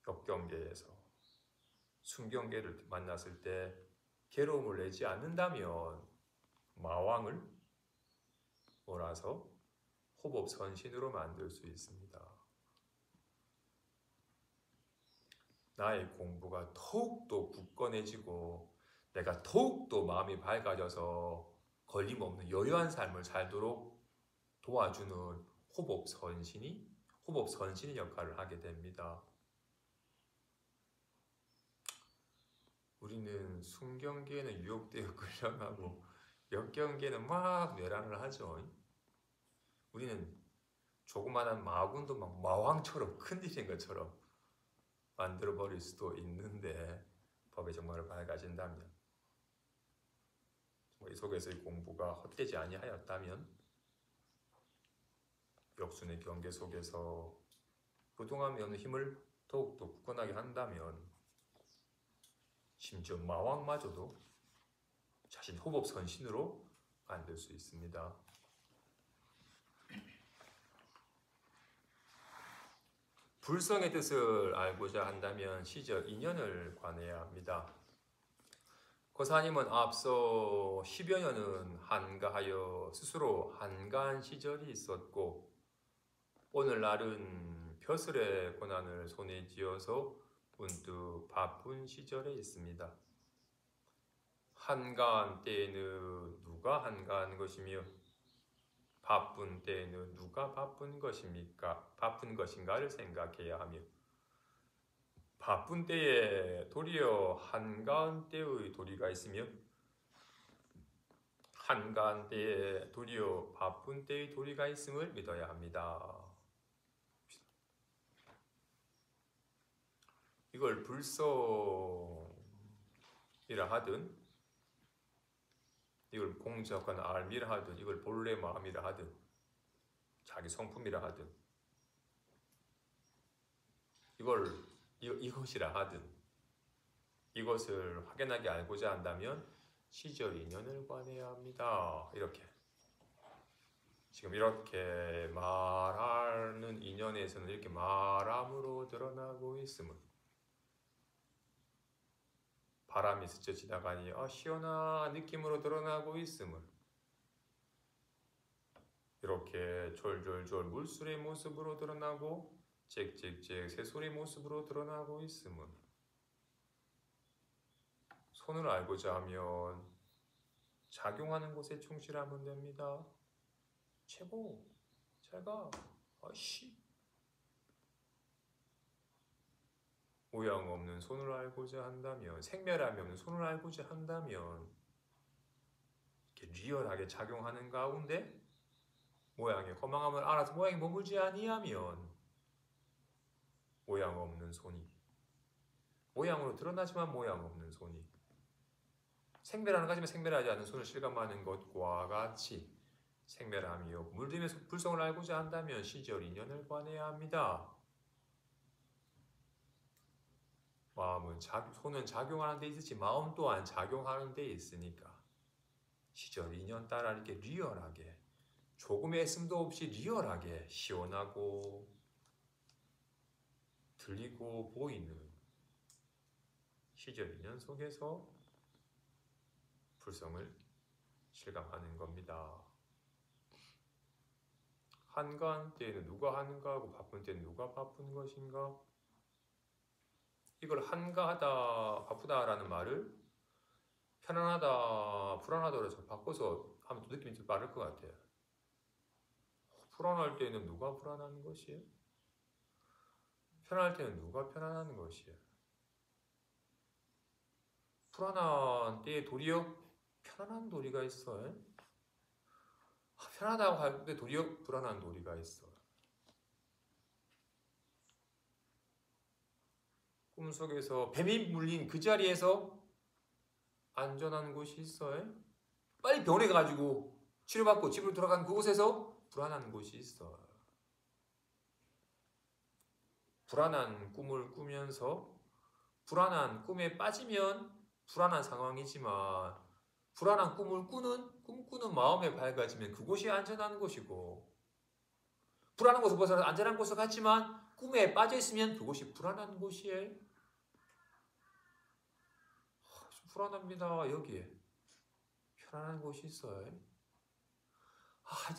역경계에서 순경계를 만났을 때 괴로움을 내지 않는다면 마왕을 몰아서 호법선신으로 만들 수 있습니다. 나의 공부가 더욱더 굳건해지고 내가 더욱더 마음이 밝아져서 걸림없는 여유한 삶을 살도록 도와주는 호법선신의 역할을 하게 됩니다. 우리는 순경계에는 유혹되어 끌려가고 역경계는 막 뇌란을 하죠. 우리는 조그마한 마군도 막 마왕처럼 큰일인 것처럼 만들어버릴 수도 있는데 법에 정말 밝아진다면 이 속에서의 공부가 헛되지 아니하였다면 역순의 경계 속에서 부동함이 없는 힘을 더욱더 굳건하게 한다면 심지어 마왕마저도 자신 호법선신으로 만들 수 있습니다. 불성의 뜻을 알고자 한다면 시절 인연을 관해야 합니다. 고사님은 앞서 10여 년은 한가하여 스스로 한가한 시절이 있었고 오늘날은 벼슬의 고난을 손에 쥐어서 문득 바쁜 시절에 있습니다. 한가한 때에는 누가 한가한 것이며 바쁜 때에는 누가 바쁜 것인가를 생각해야 하며 바쁜 때에 도리어 한가한 때의 도리가 있으며 한가한 때에 도리어 바쁜 때의 도리가 있음을 믿어야 합니다. 이걸 불성이라 하든 이걸 공적한 알미라 하든 이걸 본래 마음이라 하든 자기 성품이라 하든 이것이라 하든 이것을 확연하게 알고자 한다면 시절 인연을 관해야 합니다. 지금 이렇게 말하는 인연에서는 이렇게 말함으로 드러나고 있음을 바람이 스쳐 지나가니 시원한 느낌으로 드러나고 있음을 이렇게 졸졸졸 물소리의 모습으로 드러나고 짹짹짹 새소리의 모습으로 드러나고 있음을 손을 알고자 하면 작용하는 곳에 충실하면 됩니다. 최고 잘가 모양 없는 손을 알고자 한다면 생멸함이 없는 손을 알고자 한다면 이렇게 리얼하게 작용하는 가운데 모양의 허망함을 알아서 모양이 머물지 아니하면 모양 없는 손이 모양으로 드러나지만 모양 없는 손이 생멸하는 가지만 생멸하지 않는 손을 실감하는 것과 같이 생멸함이 없고 물들면서 불성을 알고자 한다면 시절 인연을 관해야 합니다. 손은 작용하는 데 있을지 마음 또한 작용하는 데 있으니까 시절 인연 따라 이렇게 리얼하게 조금의 애씀도 없이 리얼하게 시원하고 들리고 보이는 시절 인연 속에서 불성을 실감하는 겁니다. 한가한 때에는 누가 한가하고 바쁜 때는 누가 바쁜 것인가? 이걸 한가하다, 바쁘다라는 말을 편안하다, 불안하다로 바꿔서 하면 또 느낌이 좀 빠를 것 같아요. 불안할 때는 누가 불안한 것이에요? 편안할 때는 누가 편안한 것이에요? 불안한 때에 도리어 편안한 도리가 있어요. 편하다고 하는데 도리어 불안한 도리가 있어. 꿈속에서 뱀이 물린 그 자리에서 안전한 곳이 있어요. 빨리 병원에 가지고 치료받고 집으로 돌아간 그곳에서 불안한 곳이 있어. 불안한 꿈을 꾸면서 불안한 꿈에 빠지면 불안한 상황이지만 불안한 꿈을 꿈꾸는 마음에 밝아지면 그곳이 안전한 곳이고 불안한 곳을 벗어나 안전한 곳을 갔지만 꿈에 빠져 있으면 그곳이 불안한 곳이에요. 불안합니다. 여기에 편안한 곳이 있어요.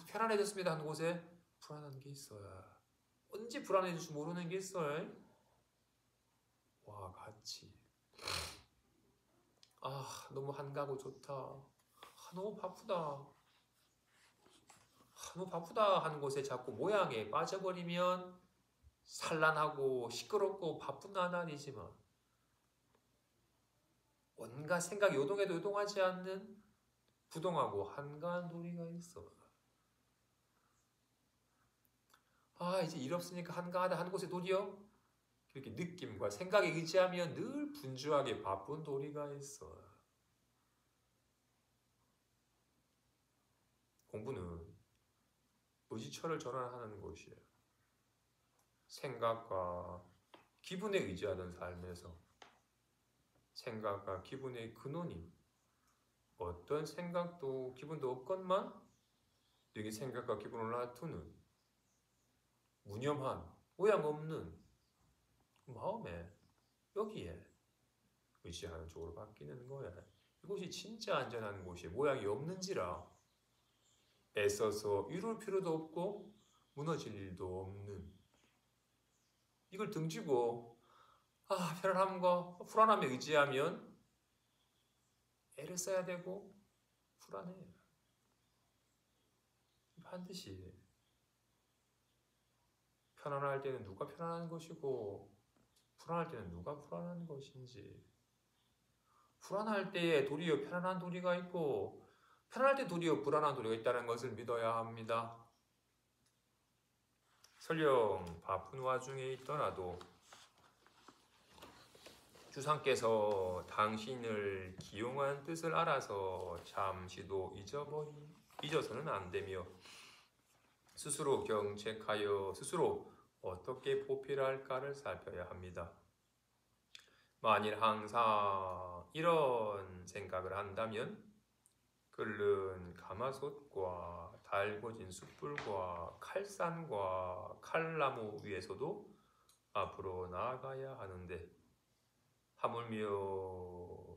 편안해졌습니다. 한 곳에 불안한 게 있어요. 언제 불안해질지 모르는 게 있어요. 와 같이 너무 한가하고 좋다. 너무 바쁘다. 너무 바쁘다 하는 곳에 자꾸 모양에 빠져버리면 산란하고 시끄럽고 바쁜 나날이지만 온갖 생각이 요동해도 요동하지 않는 부동하고 한가한 도리가 있어. 이제 일 없으니까 한가하다 하는 곳에 도리어 이렇게 느낌과 생각에 의지하면 늘 분주하게 바쁜 도리가 있어. 공부는 의지처를 전환하는 곳이에요. 생각과 기분에 의지하던 삶에서 생각과 기분의 근원이 어떤 생각도 기분도 없건만 여기 생각과 기분을 놔두는 무념한 모양 없는 마음에 여기에 의지하는 쪽으로 바뀌는 거야. 이곳이 진짜 안전한 곳이에요. 모양이 없는지라 애써서 이룰 필요도 없고 무너질 일도 없는 이걸 등지고 편안함과 불안함에 의지하면 애를 써야 되고 불안해. 반드시 편안할 때는 누가 편안한 것이고 불안할 때는 누가 불안한 것인지 불안할 때에 도리어 편안한 도리가 있고 편안할 때 도리어 불안한 도리가 있다는 것을 믿어야 합니다. 설령 바쁜 와중에 있더라도 주상께서 당신을 기용한 뜻을 알아서 잠시도 잊어서는 안 되며 스스로 경책하여 스스로 어떻게 보필할까를 살펴야 합니다. 만일 항상 이런 생각을 한다면 끓는 가마솥과 달궈진 숯불과 칼산과 칼나무 위에서도 앞으로 나아가야 하는데 하물며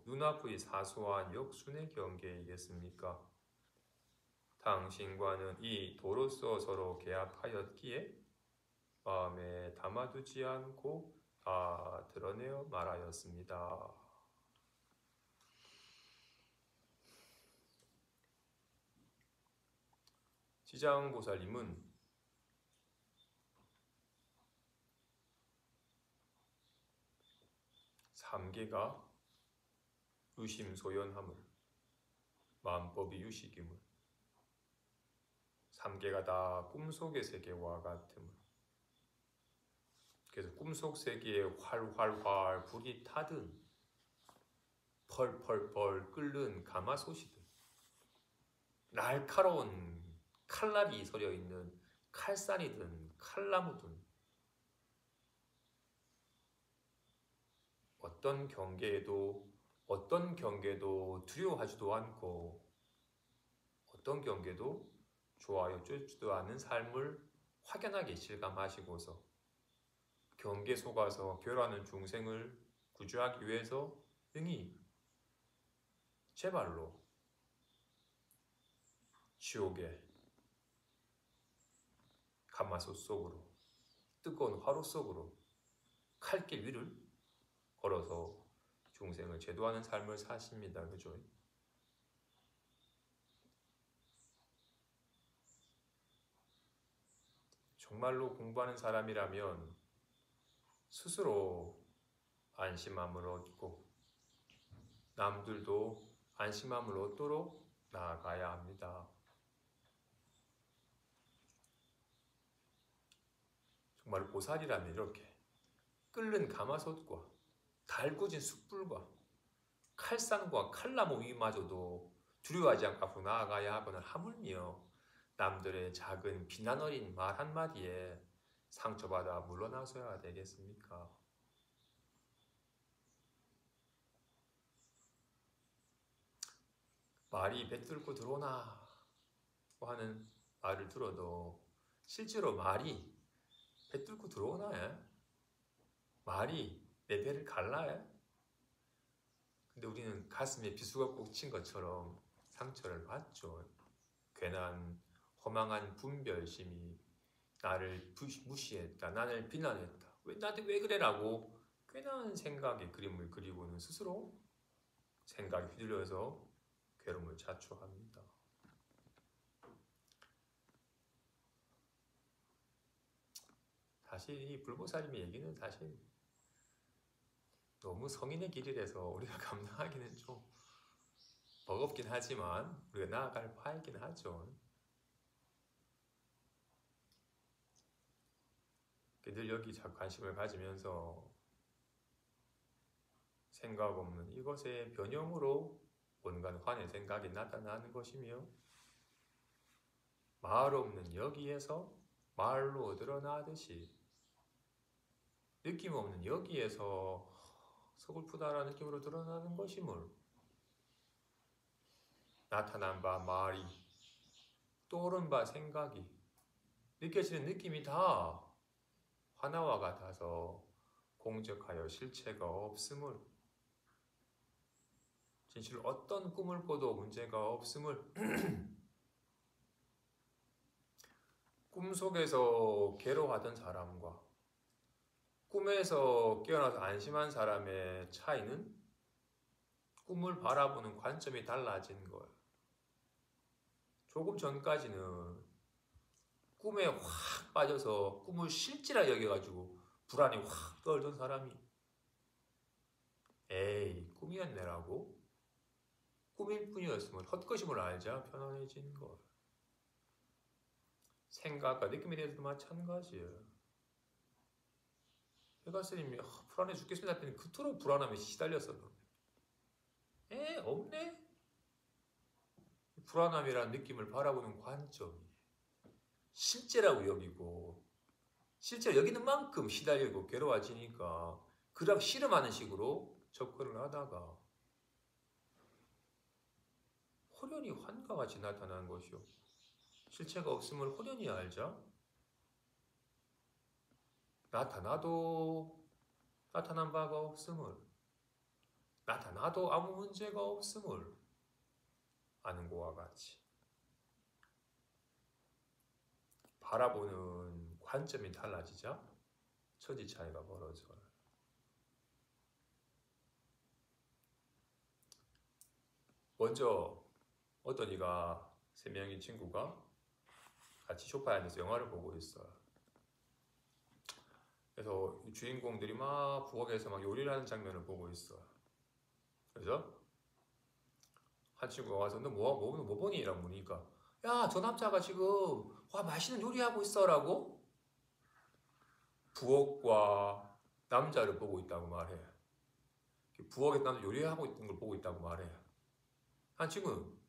눈앞의 사소한 역순의 경계이겠습니까? 당신과는 이 도로서 서로 계약하였기에 마음에 담아두지 않고 다 드러내어 말하였습니다. 지장보살님은 삼계가 유심소연함을 마음법이 유식임을 삼계가 다 꿈속의 세계와 같음을 그래서 꿈속 세계에 활활활 불이 타든 펄펄펄 끓는 가마솥이든 날카로운 칼날이 서려있는 칼산이든 칼나무든 어떤 경계도 두려워하지도 않고 어떤 경계도 좋아요 쫓지도 않는 삶을 확연하게 실감하시고서 경계 속아서 결하는 중생을 구주하기 위해서 능히 제발로 지옥의 가마솥 속으로 뜨거운 화로 속으로 칼길 위를 걸어서 중생을 제도하는 삶을 사십니다. 그죠? 정말로 공부하는 사람이라면 스스로 안심함을 얻고 남들도 안심함을 얻도록 나아가야 합니다. 정말 보살이라면 이렇게 끓는 가마솥과 달구진 숯불과 칼산과 칼나무 위마저도 두려워하지 않고 앞으로 나아가야 하거나 하물며 남들의 작은 비난 어린 말 한마디에 상처받아 물러나서야 되겠습니까? 말이 배 뚫고 들어오나 하는 말을 들어도 실제로 말이 배 뚫고 들어오나? 말이 내 배를 갈라? 근데 우리는 가슴에 비수가 꽂힌 것처럼 상처를 받죠. 괜한 허망한 분별심이 나를 무시했다, 나를 비난했다, 나한테 왜 그래라고 괜한 생각에 그림을 그리고는 스스로 생각에 휘둘려서 괴로움을 자초합니다. 사실 이 불보살님의 얘기는 사실 너무 성인의 길이라서 우리가 감당하기는 좀 버겁긴 하지만 우리가 나아갈 바이긴 하죠. 늘 여기 관심을 가지면서 생각 없는 이것의 변형으로 온갖 환의 생각이 나타나는 것이며 말 없는 여기에서 말로 드러나듯이 느낌 없는 여기에서 서글프다라는 느낌으로 드러나는 것임을 나타난 바 말이 떠오른 바 생각이 느껴지는 느낌이 다 하나와 같아서 공적하여 실체가 없음을 진실 어떤 꿈을 꿔도 문제가 없음을 꿈속에서 괴로워하던 사람과 꿈에서 깨어나서 안심한 사람의 차이는 꿈을 바라보는 관점이 달라진 거예요. 조금 전까지는 꿈에 확 빠져서 꿈을 실제라 여겨가지고 불안이 확 떨던 사람이 에이 꿈이었네라고 꿈일 뿐이었음을 헛것임을 알자 편안해진 거예요. 생각과 느낌에 대해서도 마찬가지예요. 회가스님이 불안해 죽겠습니다 했더니 그토록 불안함에 시달렸어도 없네? 불안함이라는 느낌을 바라보는 관점이 실제라고 여기고 실제로 여기는 만큼 시달리고 괴로워지니까 그냥 씨름하는 식으로 접근을 하다가 호련히 환과 같이 나타나는 것이요. 실체가 없음을 호련히 알자 나타나도 나타난 바가 없음을 나타나도 아무 문제가 없음을 아는 것과 같이 바라보는 관점이 달라지자 처지 차이가 벌어져요. 먼저 어떤 이가 3명의 친구가 같이 소파에 앉아서 영화를 보고 있어요. 그래서 주인공들이 막 부엌에서 막 요리를 하는 장면을 보고 있어요. 그래서 한 친구가 와서 너 뭐 보니? 라고 물으니까 야, 저 남자가 지금 맛있는 요리하고 있어 라고 부엌과 남자를 보고 있다고 말해. 부엌에서 남자 요리하고 있는 걸 보고 있다고 말해. 한 친구는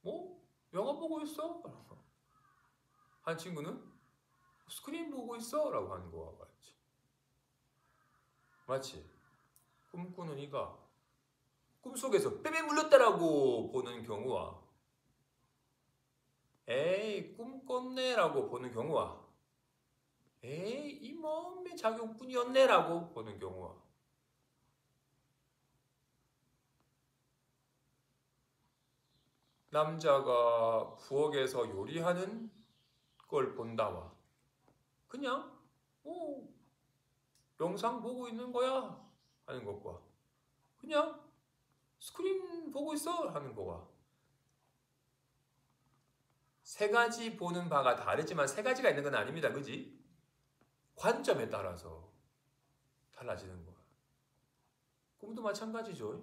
뭐? 영화 보고 있어? 한 친구는 스크린 보고 있어? 라고 하는 거와 같이 마치 꿈꾸는 이가 꿈속에서 뱀에 물렸다라고 보는 경우와 에이 꿈 꿨네 라고 보는 경우와 에이 이 몸의 작용뿐이었네 라고 보는 경우와 남자가 부엌에서 요리하는 걸 본다와 그냥 영상 보고 있는 거야 하는 것과 그냥 스크린 보고 있어 하는 거와 세 가지 보는 바가 다르지만 세 가지가 있는 건 아닙니다. 그지? 관점에 따라서 달라지는 거야. 꿈도 마찬가지죠.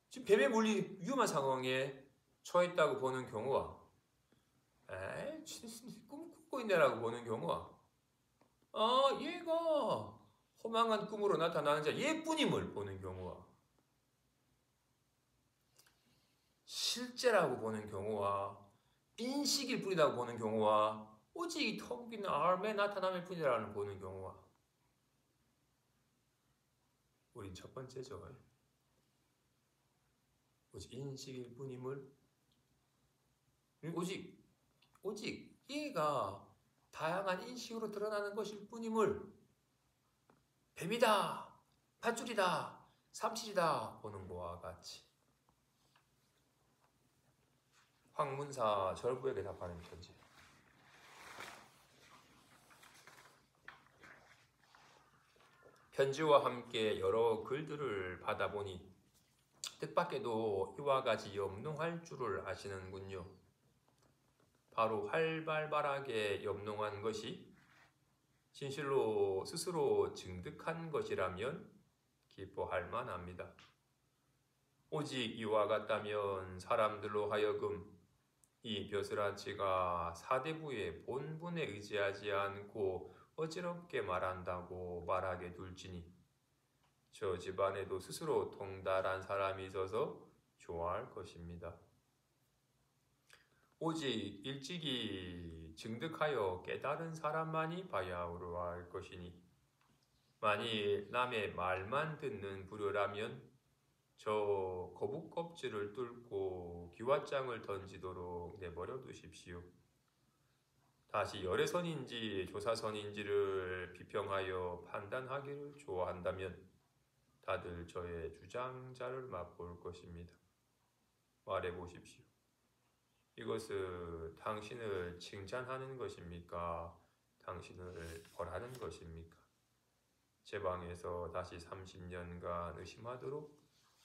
지금 뱀에 물린 위험한 상황에 처했다고 보는 경우와 꿈 꾸고 있네라고 보는 경우와 얘가 허망한 꿈으로 나타나는 자 얘뿐임을 보는 경우와 실제라고 보는 경우와 인식일 뿐이라고 보는 경우와 오직 이 텅 빈 arm의 나타남일 뿐이라고 보는 경우와 우린 첫 번째죠. 오직 인식일 뿐임을 오직 얘가 다양한 인식으로 드러나는 것일 뿐임을 뱀이다, 밧줄이다, 삼칠이다 보는 거와 같이 황문사 절부에게 답하는 편지. 편지와 함께 여러 글들을 받아보니 뜻밖에도 이와 같이 염농할 줄을 아시는군요. 바로 활발하게 염농한 것이 진실로 스스로 증득한 것이라면 기뻐할 만합니다. 오직 이와 같다면 사람들로 하여금 이 벼슬아치가 사대부의 본분에 의지하지 않고 어지럽게 말한다고 말하게 둘지니 저 집안에도 스스로 통달한 사람이 있어서 좋아할 것입니다. 오직 일찍이 증득하여 깨달은 사람만이 바야흐로할 것이니 만일 남의 말만 듣는 불효라면 저 거북 껍질을 뚫고 기왓장을 던지도록 내버려 두십시오. 다시 열애선인지 조사선인지를 비평하여 판단하기를 좋아한다면 다들 저의 주장자를 맛볼 것입니다. 말해보십시오. 이것은 당신을 칭찬하는 것입니까? 당신을 벌하는 것입니까? 제 방에서 다시 30년간 의심하도록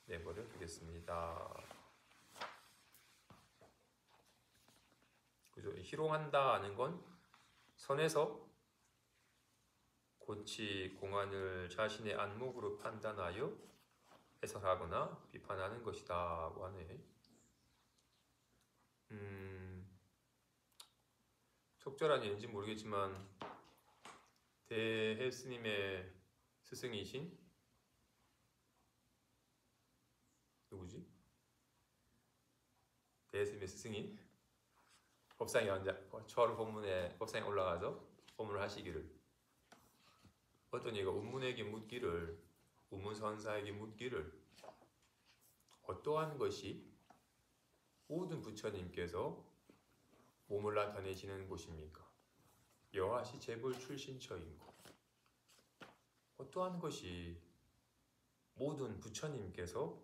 내버려 두겠습니다. 그죠? 희롱한다 하는 건 선에서 고치 공안을 자신의 안목으로 판단하여 해설하거나 비판하는 것이다고 하네. 적절한 예인지 모르겠지만 대해 스님의 스승이신 누구지? 대해 스님의 스승인 법상에 앉아 초하루 법문에 법상에 올라가서 법문을 하시기를 어떤 이가 운문에게 묻기를 운문선사에게 묻기를 어떠한 것이 모든 부처님께서 몸을 나타내시는 곳입니까? 여하시 재벌 출신처인고 어떠한 것이 모든 부처님께서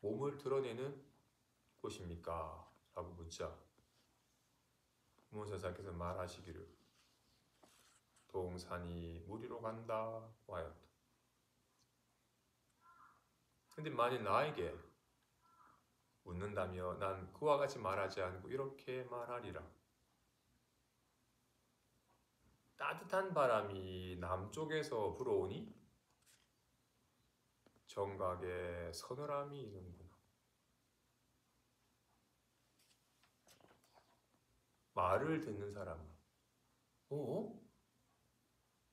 몸을 드러내는 곳입니까? 라고 묻자 운문선사께서 말하시기를 동산이 무리로 간다 하였다. 근데 만일 나에게 묻는다며 난 그와 같이 말하지 않고 이렇게 말하리라. 따뜻한 바람이 남쪽에서 불어오니 정각에 서늘함이 있는구나. 말을 듣는 사람은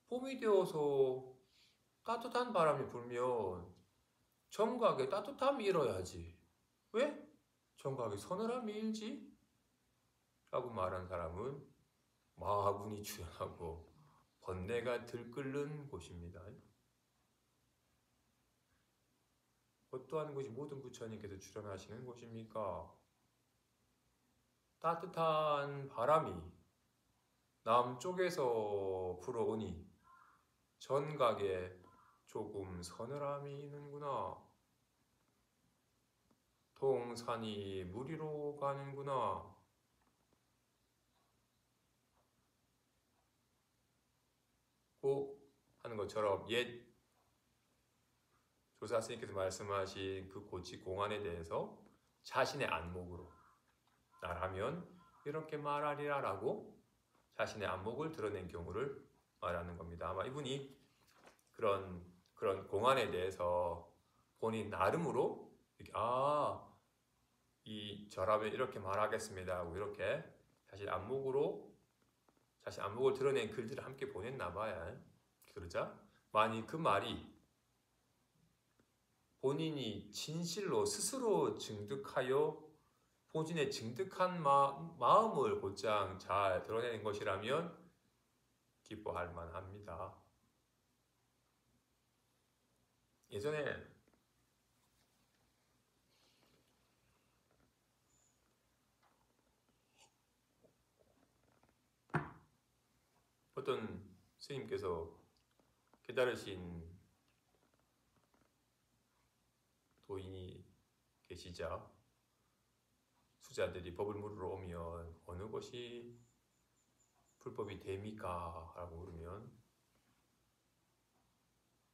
봄이 되어서 따뜻한 바람이 불면 정각에 따뜻함이 일어야지. 왜? 정각에 서늘함이 일지? 라고 말한 사람은 마군이 출현하고 번뇌가 들끓는 곳입니다. 어떠한 곳이 모든 부처님께서 출현하시는 곳입니까? 따뜻한 바람이 남쪽에서 불어오니 전각에 조금 서늘함이 있는구나. 동산이 무리로 가는구나. 고 하는 것처럼 옛 조사 스님께서 말씀하신 그 고치 공안에 대해서 자신의 안목으로 나라면 이렇게 말하리라 라고 자신의 안목을 드러낸 경우를 말하는 겁니다. 아마 이분이 그런 공안에 대해서 본인 나름으로 이렇게 저라면 이렇게 말하겠습니다 하고 이렇게 자신 안목을 드러낸 글들을 함께 보냈나 봐요. 그러자 만일 그 말이 본인이 진실로 스스로 증득하여 본인의 증득한 마음을 곧장 잘 드러내는 것이라면 기뻐할 만합니다. 예전에 어떤 스님께서 깨달으신 도인이 계시자 수자들이 법을 물으러 오면 어느 것이 불법이 됩니까? 라고 물으면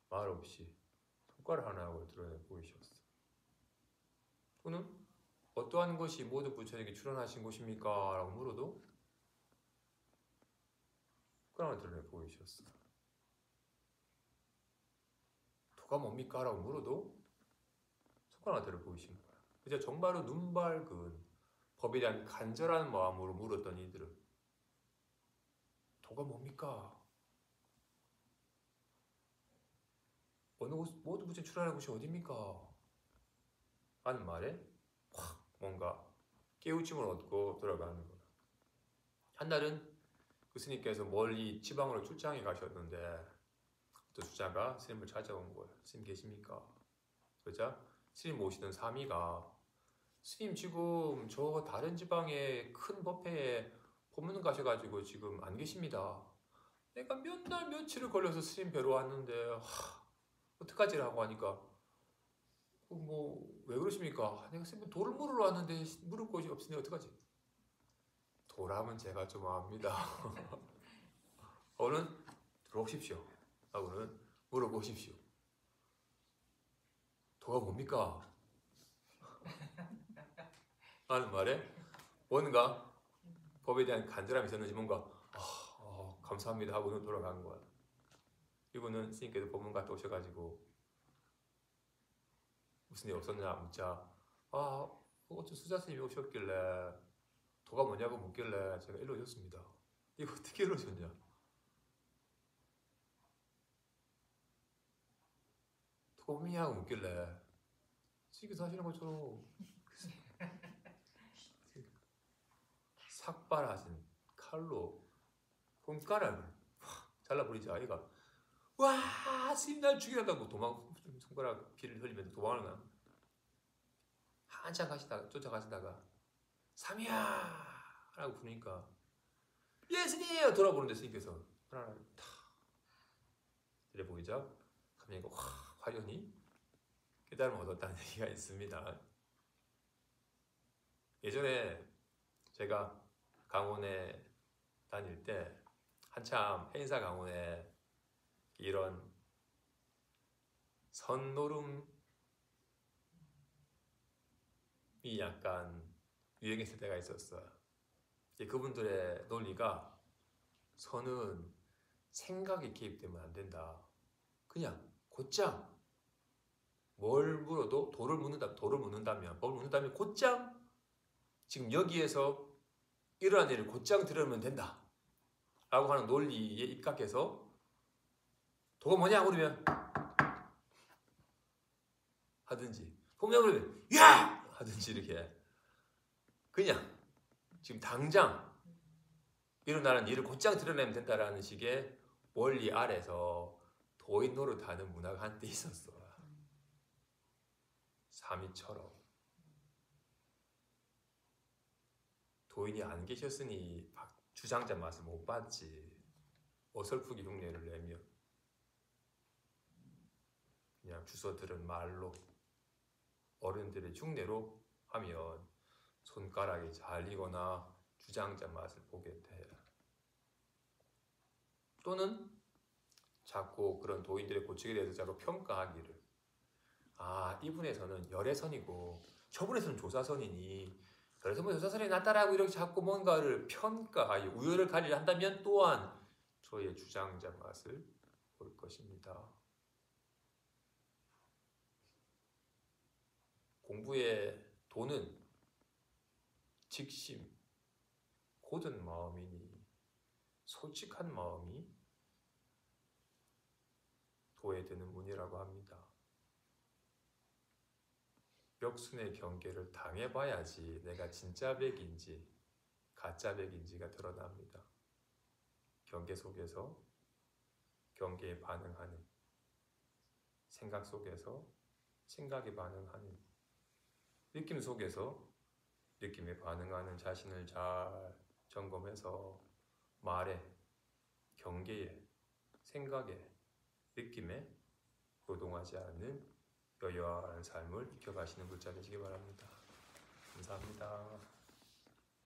말없이 손가락 하나를 드러내 보이셨어. 또는 어떠한 것이 모든 부처에게 출현하신 것입니까? 라고 물어도 손가락을 드러내 보이셨어. 도가 뭡니까? 라고 물어도 손가락을 드러내 보이신 거야. 이제 정말로 눈 밝은 법에 대한 간절한 마음으로 물었던 이들은 도가 뭡니까? 모든 부처에 출현하는 곳이 어디입니까? 하는 말에 확 뭔가 깨우침을 얻고 돌아가는 거야. 한날은 그 스님께서 멀리 지방으로 출장에 가셨는데 또 수자가 스님을 찾아온 거예요. 스님 계십니까? 그러자 스님 모시던 사미가 스님 지금 저 다른 지방에 큰 법회에 법문 가셔가지고 지금 안 계십니다. 내가 몇 날 며칠을 걸려서 스님 뵈러 왔는데 어떡하지라고 하니까 왜 그러십니까? 내가 스님 돌을 물으러 왔는데 물을 곳이 없으니 어떡하지? 도라면 제가 좀 압니다. 오늘 들어오십시오 하고는 물어보십시오. 도가 뭡니까? 하는 말에 뭔가 법에 대한 간절함이 있었는지 뭔가 감사합니다 하고는 돌아간 거야. 이분은 스님께서 법문 갔다 오셔가지고 무슨 일 없었냐 묻자 어째 수자 스님이 오셨길래 도가 뭐냐고 묻길래 제가 일러 줬습니다. 이거 어떻게 일러 줬냐? 도가 뭐냐고 묻길래 스님께서 하시는 것처럼 삭발하신 칼로 손가락을 확 잘라버리자. 아이가 와 스님 날 죽이려다고 손가락 피를 흘리면서 도망을 가. 한참 쫓아가시다가 삼이야 라고 부르니까 예 스님 돌아보는데 스님께서 하나를 탁 이래 보이자 삼이가 확 화려히 깨달음을 얻었다는 얘기가 있습니다. 예전에 제가 강원에 다닐 때 한참 행사 강원에 이런 선노름이 약간 유행했을 때가 있었어요. 그분들의 논리가 선은 생각이 개입되면 안 된다. 그냥 곧장 뭘 물어도 돌을 묻는다면 법을 묻는다면 곧장 지금 여기에서 일어난 일을 곧장 들으면 된다 라고 하는 논리에 입각해서 도가 뭐냐 물으면 하든지 도가 뭐냐 물으면 야! 하든지 이렇게 그냥 지금 당장 일어나는 일을 곧장 드러내면 된다라는 식의 원리 아래서 도인 노릇하는 문화가 한때 있었어. 사미처럼 도인이 안 계셨으니 주장자 맛을 못 봤지. 어설프게 흉내를 내며 그냥 주워 들은 말로 어른들의 흉내로 하면 손가락이 잘리거나 주장자 맛을 보게 돼. 또는 자꾸 그런 도인들의 고치에 대해서 자꾸 평가하기를 이분에서는 열애선이고 저분에서는 조사선이니 열애선보다 조사선이 낫다라고 이렇게 자꾸 뭔가를 평가하여 우열을 가리려 한다면 또한 저의 주장자 맛을 볼 것입니다. 공부의 도는 직심, 고든 마음이니 솔직한 마음이 도에 드는 문이라고 합니다. 벽순의 경계를 당해봐야지 내가 진짜 백인지 가짜 백인지가 드러납니다. 경계 속에서 경계에 반응하는, 생각 속에서 생각에 반응하는, 느낌 속에서 느낌에 반응하는 자신을 잘 점검해서 말에, 경계에, 생각에, 느낌에 요동하지 않는 여유한 삶을 익혀가시는 글자 되시기 바랍니다. 감사합니다.